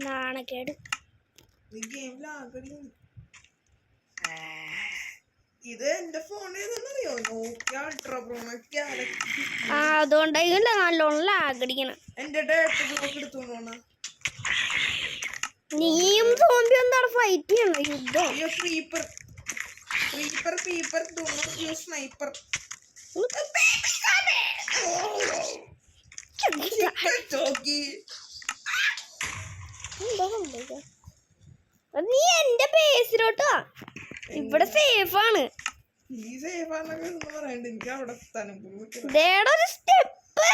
നാണക്കേട്. ഇത് എന്റെ ഫോണിൽ അതുകൊണ്ടായില്ല നല്ലോണം ലാഗടിക്കണം. എന്റെ ഡേറ്റ് എടുത്തോണ നീയും സോംബി എന്താണ് ഫൈറ്റ് ചെയ്യണം? യുദ്ധം. സ്നൈപ്പർ നീ എന്റെ ബേസിലോട്ടാ. ഇവിടെ സേഫ് ആണ്. എനിക്ക് അവിടെ സ്റ്റെപ്പ്.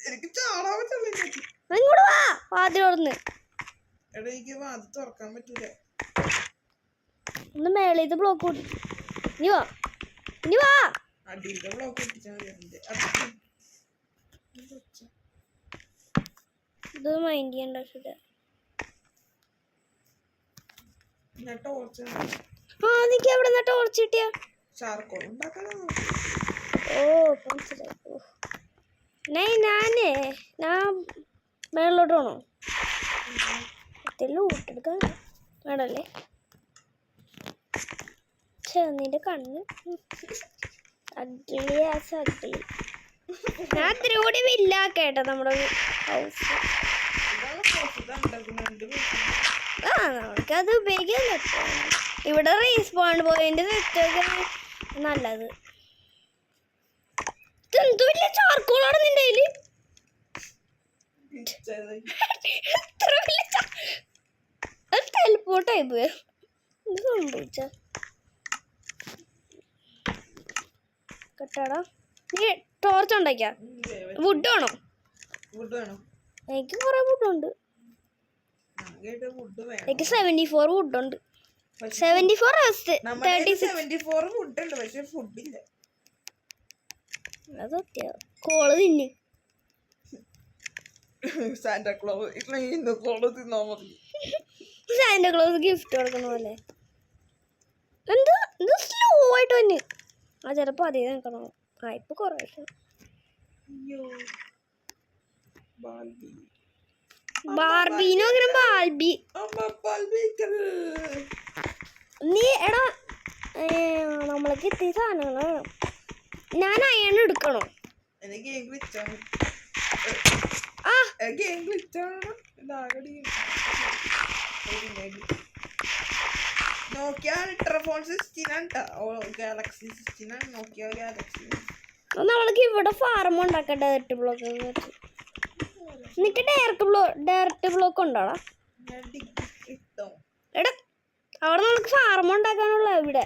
എനിക്ക് ചാടാൻ പറ്റില്ല. ഇങ്ങോട്ട് വാ. വാതിലോർന്ന് എനിക്ക് വാതിൽ തുറക്കാൻ പറ്റൂല. ഒന്ന് മേളേത് ബ്ലോക്ക് കൂട്ടി. ഇനി വാ. അടിയിലെ ബ്ലോക്ക് പൊട്ടിച്ചാൽ മതി. ഇത് മൈൻഡ് ചെയ്യണ്ട. എനിക്ക് എവിടെ നിന്ന് ടോർച്ച് കിട്ടിയ? ഞാൻ മേളിലോട്ട് വേണോ? ലൂട്ടെടുക്കാൻ വേണല്ലേ? നിന്റെ കണ്ണ് അഗ്ലിയാ സഗ്ലി. ഞാൻ ഇത്തിരി കൂടി വില്ലാക്കേട്ടോ നമ്മുടെ ഹൗസ്. നമുക്കത് ഉപയോഗിക്കാൻ. ഇവിടെ റീസ്പോൺ പോയിന്റ് സെറ്റാണ് നല്ലത്. എന്തുമില്ല ചാർക്കോളാണ് നിന്റെ കയ്യില്. ടെലിപ്പോർട്ടായി പോയ സംഭവിച്ച കെട്ടാടാ. നീ ടോർച്ച് ഉണ്ടാക്കിയ വുഡ് വേണോ? എനിക്ക് കുറെ വുഡുണ്ട്. എനിക്ക് 74 വുഡുണ്ട്. 74 കോള് തിന്ന്. സാന്റാക്ലോസ് ഗിഫ്റ്റ് കൊടുക്കണ പോലെ. എന്താ സ്ലോ ആയിട്ട് തന്നെ. ചിലപ്പോ അതേ നിൽക്കണോ? ഇപ്പൊ കൊറേ ബാർബീനോ അങ്ങനെ ബാൽബി. നീ എടാ നമ്മളൊക്കെ എത്തിയ സാധനങ്ങള് ഞാൻ അയൺ എടുക്കണോ? നമ്മൾക്ക് ഇവിടെ ഫാർമ ഉണ്ടാക്കാം. ഡയറക്റ്റ് ബ്ലോക്ക് നിനക്ക് ഡയറക്റ്റ് ബ്ലോക്ക് ഉണ്ടോടാ? എടാ അവിടെ നമുക്ക് ഫാർമ ഉണ്ടാക്കാനുള്ള. ഇവിടെ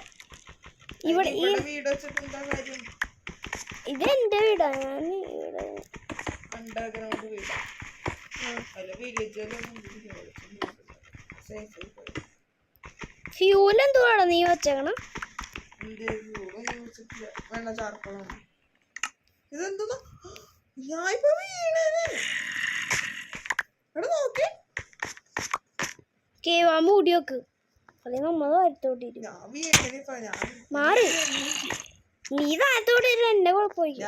ഇത് എന്റെ വീടാ. ഞാൻ ഇവിടെ ഫ്യൂൽ എന്തുവാടാ നീ വെച്ചേക്കണം? മൂടി വെക്ക്. അല്ലെങ്കിൽ നമ്മള് താഴത്തോട്ടിരിക്കും. മാറി നീ താഴത്തോട്ടിരുന്ന എന്റെ കുഴപ്പമില്ല.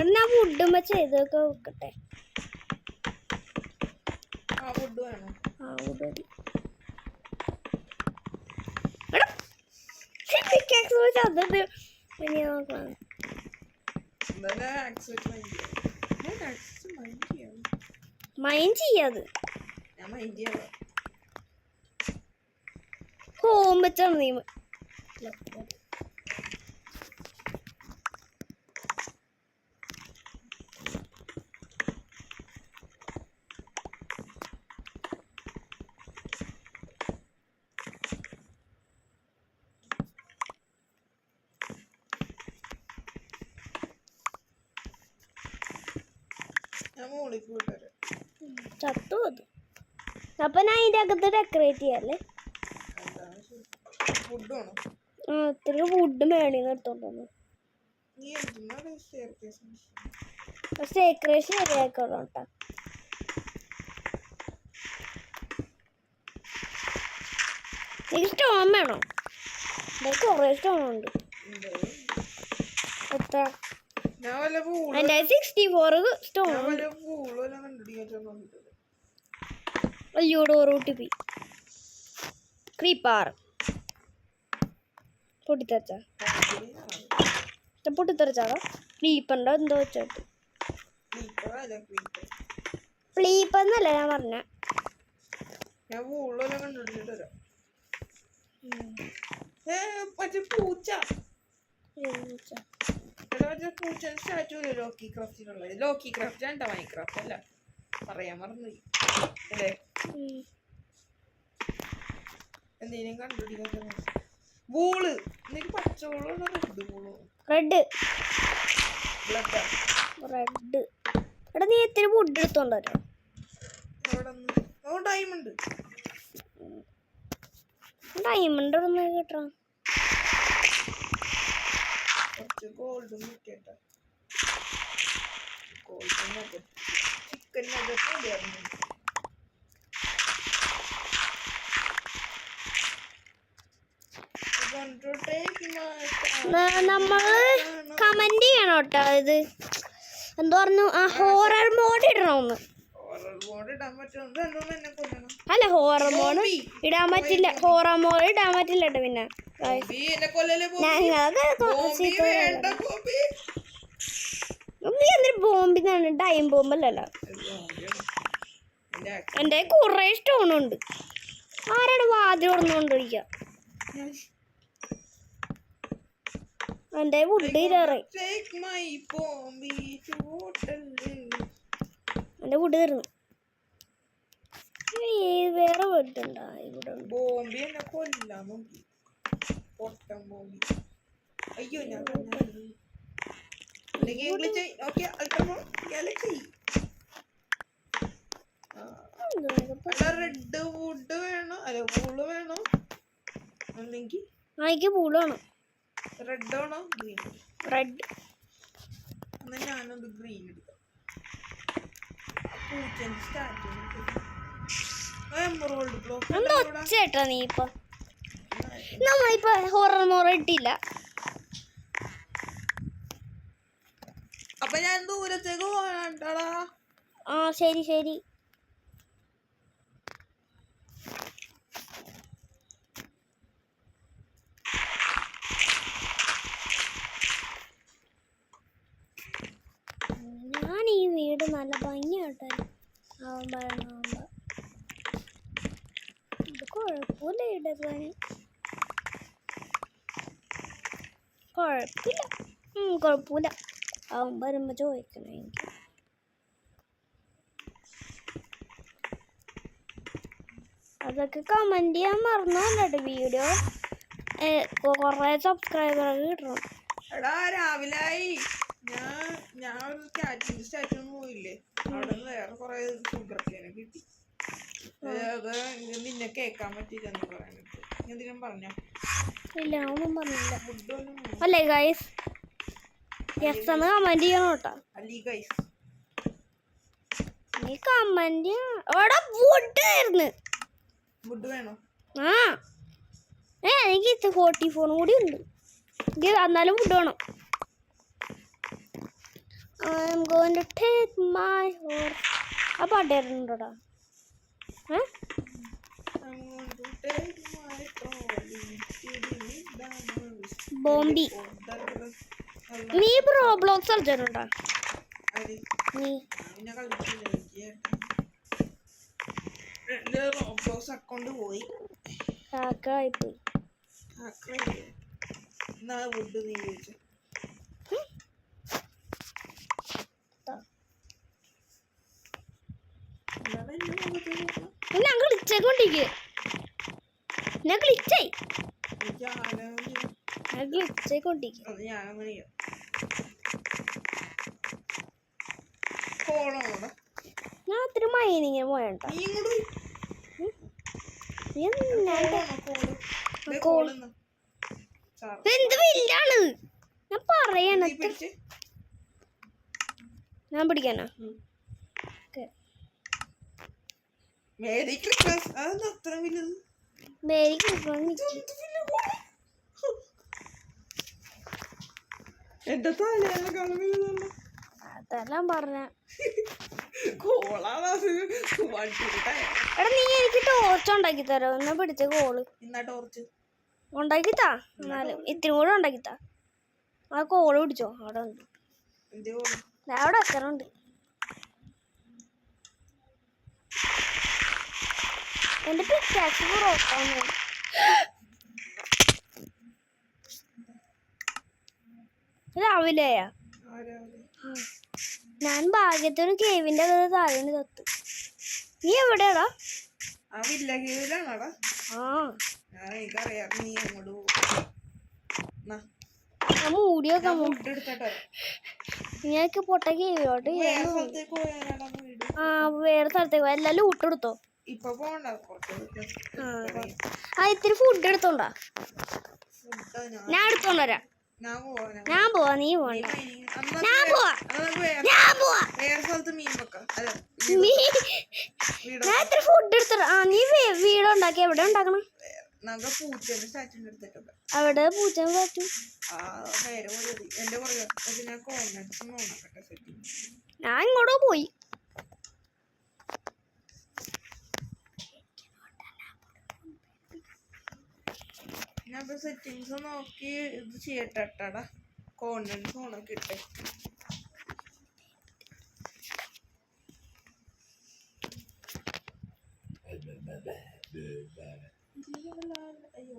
എന്നാ വുഡും ചെയ്തൊക്കെ വെക്കട്ടെ. മൈൻഡ് ചെയ്യാത്. ഹോം വെച്ചാണ് നീ. ചത്തു അത്. അപ്പൊ ഞാൻ അതിന്റെ അകത്ത് ഡെക്കറേറ്റ് ചെയ്യാല്ലേ? ഇത്ര വുഡ് മേളിന്ന് എടുത്തോണ്ടു. ഡെക്കറേഷൻ ശരിയാക്കോളൂ കേട്ടോ. എനിക്ക് സ്റ്റോൺ വേണോ? കൊറേ സ്റ്റോൺ ഉണ്ട്. എത്ര? ഞാൻ വല്ല പൂള് എൻ്റെ 64 സ്റ്റോൺ ഞാൻ വല്ല പൂള് വല്ല കണ്ടുപിടിക്കാൻ നോക്കിട്ടത്. അയ്യോ ഡോർ OTP ക്രീപ്പാർ പൊട്ടിത്തെറിച്ചാ പൊട്ടിത്തെറിച്ചാടാ ക്രീപ്പറിൻ്റെ എന്തോ വെച്ചോട്ട് ക്ലീപ്പ് എന്നല്ല ഞാൻ പറഞ്ഞ ഞാൻ പൂള് വല്ല കണ്ടുപിടിച്ചിട്ട് വരാം. മറ്റേ പൂച്ച മറ്റേ പൂച്ച സ്റ്റാച്ചു ലോക്കി ക്രാഫ്റ്റിനുള്ളത്. ലോക്കി ക്രാഫ്റ്റ് ആണ്ട മൈക്രാഫ്റ്റ് അല്ല, പറയാൻ മറന്നുപോയി അല്ലേ. എന്തെങ്കിലും കണ്ടുപിടിക്കാൻ ബോള് എനിക്ക് പച്ചവോളോ റെഡ് ബോളോ റെഡ് ബ്ലഡ് റെഡ് എടാ നീ എത്തിരി വുഡ് എടുത്തോണ്ടോ ഡയമണ്ട് ഡയമണ്ട് ഒന്ന് കേട്ടോ കുറച്ച് ഗോൾഡും കിട്ടിയട്ട ഗോൾഡ് ചിക്കൻ നമ്മള് കമന്റ് ചെയ്യണം കേട്ടോ. ഇത് എന്താ പറഞ്ഞു ആ ഹോറർ മോഡ് ഇടണമെന്ന്. അല്ല ഹോറർ മോഡ് ഇടാൻ പറ്റില്ല, ഹോറർ മോഡ് ഇടാൻ പറ്റില്ല കേട്ടോ. പിന്നെ നീ എന്തൊരു ബോംബിന്നാണ്, ടൈം ബോംബല്ലല്ലോ. എൻ്റെ കുറെ സ്റ്റോണുണ്ട്. ആരാണ് വാതിൽ തുറന്നുകൊണ്ടിരിക്കുക? എൻ്റെ വുഡ് കയറി, എൻ്റെ വുഡ് തീർന്നു. വേറെ വുഡ് ഉണ്ടാ ഇവിടെ? ബോംബി എന്നെ കൊല്ലാൻ നോക്കി, പൊട്ടൻ ബോംബി. അയ്യോ ഞാൻ റെഡ് വുഡ് വേണോ അല്ല പൂള് വേണോ? അല്ലെങ്കിൽ എനിക്ക് പൂള് വേണം. റെഡ് ആണോ ഗ്രീൻ? റെഡ്. എന്നാ ഞാനൊന്ന് ഗ്രീൻ എടുക്കാം. പൂച്ചന്റെ സ്റ്റാറ്റു എമറോൾഡ് ബ്ലോക്ക് എന്താ ഒച്ചേട്ടാ നീ ഇപ്പൊ? നമ്മളിപ്പോ ഹൊറർ മോഡ് ഇട്ടില്ല. അപ്പൊ ഞാൻ ദൂരത്തേക്ക് പോകണ്ടാടാ. ആ ശരി ശരി. ഞാൻ ഈ വീട് നല്ല ഭംഗിയാട്ടെ ആവുമ്പോ ഇത് കുഴപ്പമില്ല. ഇടതാണ് കുഴപ്പമില്ല, കുഴപ്പമില്ല. ആവുമ്പോ വരുമ്പോ ചോദിക്കണം എനിക്ക്. അതൊക്കെ കമന്റ് ചെയ്യാൻ മറന്നു കേട്ടോ. വീഡിയോ കുറെ സബ്സ്ക്രൈബർ കിട്ടണം. എടാ രാവിലായി ഞാൻ ഒരു കാറ്റിന്റെ സ്റ്റാച്ചു പോയില്ലേ, അവിടെ നിന്ന് വേറെ കൊറേ ഷുഗർ കേനെ കിട്ടി. അത് നിന്നെ കേക്കാൻ പറ്റില്ലെന്ന് പറയാനിട്ട് എന്തിനും പറഞ്ഞ ഇല്ല ഒന്നും പറഞ്ഞില്ല. അല്ലേ ഗൈസ്? യെസ് എന്ന് കമന്റ് ചെയ്യണം കേട്ടോ. അല്ലി ഗൈസ് നീ കമന്റ് അവിടെ വുഡ് ആയിരുന്നു. വുഡ് വേണോ? ആ എനിക്ക് 44 കൂടി ഉണ്ട്. എനിക്ക് എന്നാലും വുഡ് വേണം. I'm going to take my horse. ആ പാട്ടായിരുന്നുണ്ടോടാ? ബോംബി. നീ റോബ്ലോക്സ് കളിച്ചിട്ടുണ്ടോ? നീ റോബ്ലോക്സ് അക്കൗണ്ട് പോയി, ഹാക്കായിപ്പോയി. എന്നാ വുഡ് നീ ചോദിച്ചു. ഞാൻ കളിച്ചോണ്ടിരിക്കുക. ഞാൻ കളിച്ചായി കളിച്ചോണ്ടിരിക്കുക. ഞാൻ അത്ര മൈനിങ് പോയണ്ട. എന്ത് വില്ലാണ് ഞാൻ പറയണ. ഞാൻ പിടിക്കാനാ? മേരി ക്രിസ്മസ് അതെന്താ അത്ര വലുത്? മേരി ക്രിസ്മസ് എന്റെ തലേക്കാളും വലുതല്ല. അതെല്ലാം പറഞ്ഞ കോളാണ് അത്. വണ്ടിയുടെ ടയർ. എടാ നീ എനിക്ക് ടോർച്ച് ഉണ്ടാക്കി തരോ? എന്നാ പിടിച്ച കോള് എന്നാ ടോർച്ച് ഉണ്ടാക്കിത്താ. എന്നാലും ഇത്തിരി കൂടെ ഉണ്ടാക്കിത്താ. ആ കോള് പിടിച്ചോ. അവിടെ ഉണ്ട്, എന്ത് കോള്? അവിടെ എത്തറുണ്ട്. എന്റെ പിക്കാക്സ് പുറത്താന്ന്. രാവിലെയാ ഞാൻ ഭാഗ്യത്തിന് കേവിന്റെ താഴെ തത്ത്. നീ എവിടെയാടാ? ആ വില്ല കേവിലാണോടാ? ആ എനിക്കറിയാം. നീ അങ്ങോട്ട് പോകും. ഞാൻ മൂടിയൊക്കെ ഫുഡ് എടുത്തട്ടോ. ഞാനൊക്കെ പൊട്ട കേവിലോട്ട് വേറെ സ്ഥലത്തേക്ക് പോയാലാടാ വീട്. വേറെ സ്ഥലത്തേക്ക് പോയി. എല്ലാം ലൂട്ട് എടുത്തോ. ഇപ്പൊ പോണ്ട. ഇത്തിരി ഫുഡ് എടുത്തോണ്ടാ. ഞാൻ എടുത്തോണ്ട് വരാം. ഞാൻ പോവാ, നീ പോണ്ട. ഞാൻ പോവാ. വേറെ സ്ഥലത്ത് മീൻ വെക്കാം. ഞാൻ ഇത്തിരി ഫുഡ് എടുത്തോളാം. നീ വീടുണ്ടാക്കി എവിടെ ഉണ്ടാക്കണം? പൂച്ചേന്റെ സ്റ്റാച്ചു എടുത്തിട്ടുണ്ട്. അവിടെ പൂച്ച പറ്റും. എന്റെ പറയാ ഞാൻ കോൺഫിഡൻസ് നോക്കട്ടെ. ഞാൻ ഇങ്ങോട്ടോ പോയി. ഞാൻ സെറ്റിങ്സ് നോക്കി ഇത് ചെയ്യട്ടെടാ. കോൺഫിഡൻസ് ഓണാക്കി ഇട്ടെ. അയ്യോ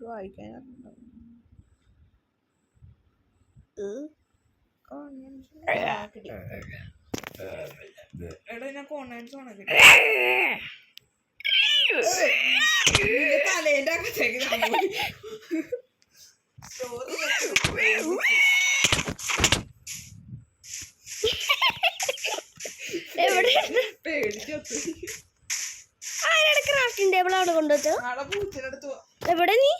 വായിക്കാനുണ്ടോ? എടാ ഞാൻ കോൺഫിഡൻസ് ഓണാക്കി. തലേന്റെ അകത്തേക്ക് ആരാണ് ക്രാഫ്റ്റിംഗ് ടേബിൾ അവിടെ കൊണ്ടുവച്ചോ? എവിടെ നീ?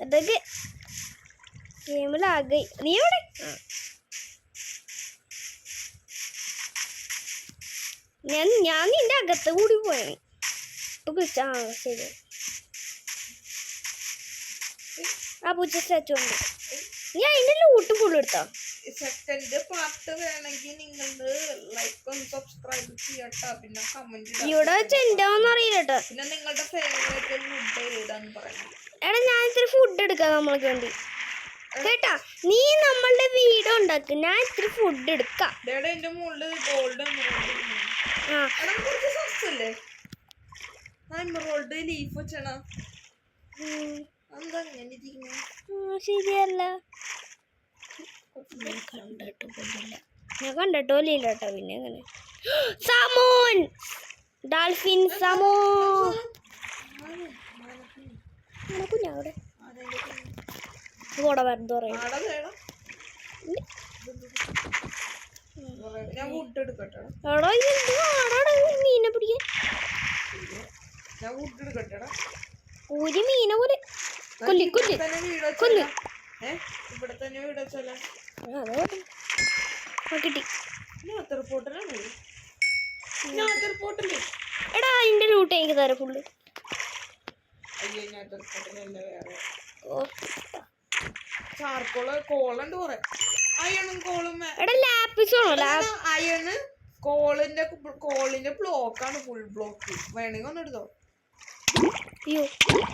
അതൊക്കെ ഗെയിമിലാകെ. നീ എവിടെ? ഞാൻ നിന്റെ അകത്ത് കൂടി പോയി. ശരി. ആ പൂച്ച സ്റ്റാച്ചു ഉണ്ട്. നീ അതിന്റെ ലൂട്ട് ഫുള്ള് എടുത്തോ? സെക്കൻഡ് പാർട്ട് വേണമെങ്കിൽ നിങ്ങൾ ലൈക്കും സബ്സ്ക്രൈബ് ചെയ്യട്ടോ. പിന്നെ കമന്റ് ഇവിടെ വെച്ച് എന്താന്ന് അറിയില്ലട്ടോ. പിന്നെ നിങ്ങളുടെ ഫേവറേറ്റ് ഫുഡ് ഏതാന്ന് പറയുന്നത്. എടാ ഞാൻ ഇത്തിരി ഫുഡ് എടുക്കാം നമ്മൾക്ക് വേണ്ടി കേട്ടാ. നീ നമ്മളുടെ വീട് ഉണ്ടാക്ക്, ഞാൻ ഇത്തിരി ഫുഡ് എടുക്കാം. എന്റെ മുകളിൽ ഗോൾഡ് കുറച്ച് സസ്തല്ലേ? എമറോൾഡ് ലീഫ് വെച്ചണ എന്താ അങ്ങനെ ഇരിക്കുന്നത്? ശരിയല്ല, ഞാൻ കണ്ടിട്ടോ ഇല്ല കേട്ടോ. പിന്നെ എങ്ങനെ സമോൻ ഡാൽഫിൻ സമോൻ കുഞ്ഞവിടെ കൂടെ വരുന്ന പറയും. മീനെ പിടിക്കാൻ ഒരു മീനെ പോലെ കൊല്ലി കൊല്ലി കൊല്ലി. കിട്ടി. എടാ അതിന്റെ റൂട്ട് എനിക്ക് തരാം ഫുള്ള്. ചാർക്കോള് കോളുണ്ട് കുറെ. അയണും കോളും അയണ് കോളിന്റെ ബ്ലോക്കാണ്. ഫുൾ ബ്ലോക്ക് വേണമെങ്കിൽ ഒന്ന് എടുത്തോ. അയ്യോ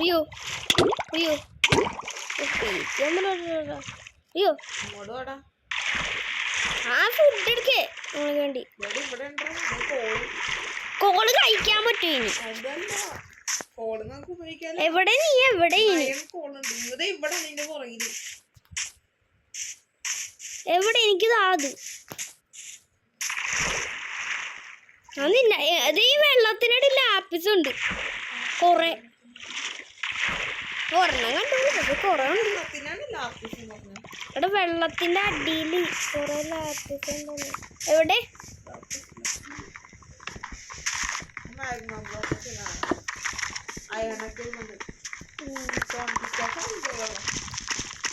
അയ്യോ അയ്യോ അയ്യോ ഇങ്ങോട്ട് വേടാ. ആ ഫുഡ് എടുക്കേ നമ്മളെ വേണ്ടി. ഇവിടെ കോള് കഴിക്കാൻ പറ്റും ഇനി. കോള് നമുക്ക് ഉപയോഗിക്കാൻ. എവിടെ നീ എവിടെ? കോളുണ്ട് ഇവിടെ നിന്റെ പുറകില്. എവിടെ? എനിക്കിത് അത് ഈ വെള്ളത്തിനടിയിൽ ലാപ്പിസ് ഉണ്ട് കൊറേ. ഒരെണ്ണം കണ്ടു, കൊറേ ഉണ്ട്. ഇവിടെ വെള്ളത്തിന്റെ അടിയിൽ കുറെ ലാപ്പിസ് ഉണ്ടല്ലോ. എവിടെ?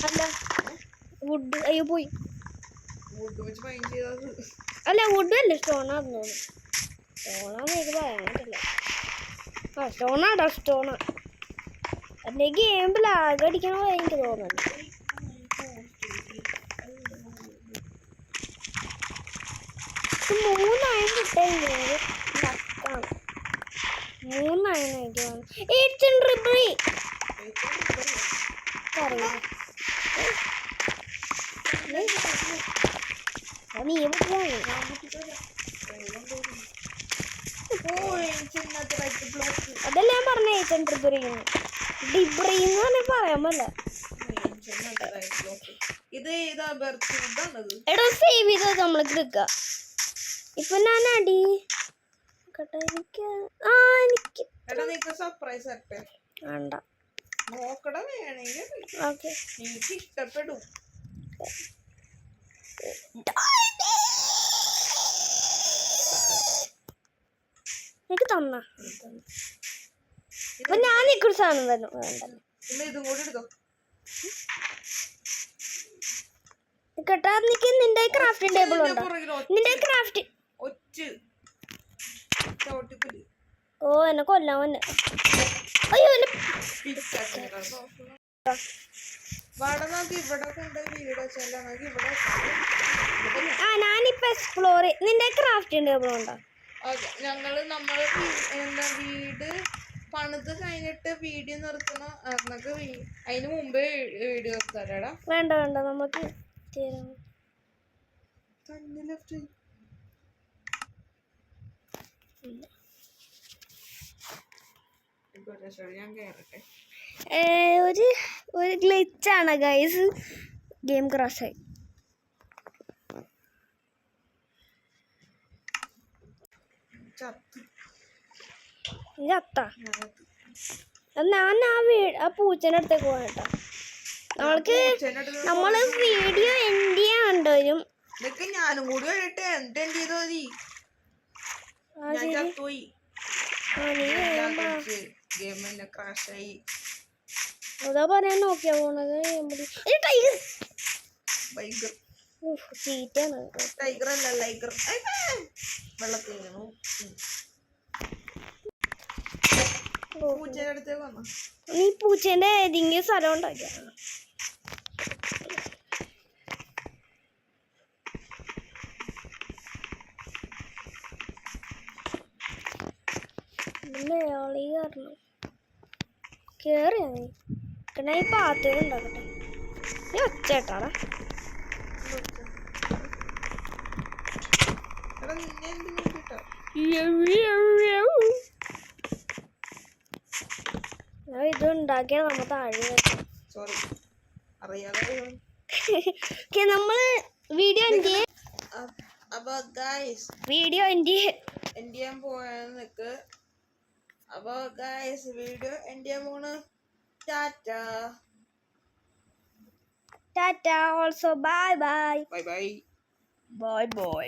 അല്ല വുഡ് അയ്യോ പോയി. അല്ല വുഡ് അല്ല സ്റ്റോണാന്ന് തോന്നുന്നു. സ്റ്റോണാന്ന് എനിക്ക് പറയാൻ പറ്റില്ല. ആ സ്റ്റോണാടാ സ്റ്റോണാ. എന്റെ ഗെയിമിൽ ആകെ അടിക്കണോ എനിക്ക് തോന്നുന്നു. മൂന്നായിരം കിട്ടാണ്. 3000 അതല്ല ഞാൻ പറഞ്ഞ 800 ഡിബ്രീന്ന് പറഞ്ഞ പറയാൻ പറ്റില്ല. എടാ സേവ് ചെയ്ത് നമ്മൾക്ക് എടുക്ക. ഇപ്പൊ ഞാൻ അടി എനിക്ക് വേണ്ട ഓക്കെ ഇഷ്ടപ്പെടും. എനിക്ക് തന്ന ഇപ്പൊ ഞാൻ നിൽക്കുന്ന സാധനം തന്നെ ഇതും കൂടി എടുത്തോ. കേട്ടാ നിക്ക്. നിന്റെ ക്രാഫ്റ്റിംഗ് ടേബിൾ ഉണ്ടോ? നിന്റെ ക്രാഫ്റ്റ് ഓ എന്നെ കൊല്ലാൻ വന്നെ. അയ്യോ ആ ഞാനിപ്പോ എക്സ്പ്ലോർ. നിന്റെ ക്രാഫ്റ്റിംഗ് ടേബിൾ ഉണ്ടോ? നമ്മള് എന്താ വീട് പണിത് കഴിഞ്ഞിട്ട് വീഡിയോ നിർത്തണ അതിന് മുമ്പേ വീഡിയോ നിർത്താടാ. വേണ്ട വേണ്ട നമുക്ക് ഞാൻ കേറട്ടെ. ഒരു ഗ്ലിച്ചാണ് ഗൈസ്. ഗെയിം ക്രാഷായി. ഞാൻ ആ പൂച്ചേൻ്റെ അടുത്തേക്ക് പോകട്ടോ. നമ്മള് വീഡിയോ എൻഡ് ചെയ്യാൻ കണ്ടുവരും. ഞാനും കൂടി വരട്ടെ. എന്നിട്ട് എന്ത് ചെയ്തോ മതി. ഞാൻ ചത്തുപോയി. ഗെയിം ക്രാഷായി. അതാ പറയാൻ നോക്കിയാ പോണത്. ടൈഗർ അല്ല ലൈഗർ. വെള്ളത്തിൽ വീണു. പൂച്ചേന്റെ അടുത്തേക്ക് വന്നോ? നീ പൂച്ചേന്റെ ഏതെങ്കിലും സ്ഥലം ഉണ്ടാക്കിയ മേളി കയറണം. കേറിയാ നീ പിന്നെ ഈ പാത്തേക്ക് ഉണ്ടാക്കട്ടെ. നീ ഒച്ചേട്ടാടാ. ഇത് ഉണ്ടാക്കിയാ നമ്മ താഴെ നമ്മള് വീഡിയോ എൻഡ് ചെയ്യാൻ പോയാൽ നിക്ക്. അപ്പൊ ഗൈസ് വീഡിയോ എൻഡ് ചെയ്യാൻ പോണ്. Tata Tata. Also bye bye. Bye bye. Bye bye.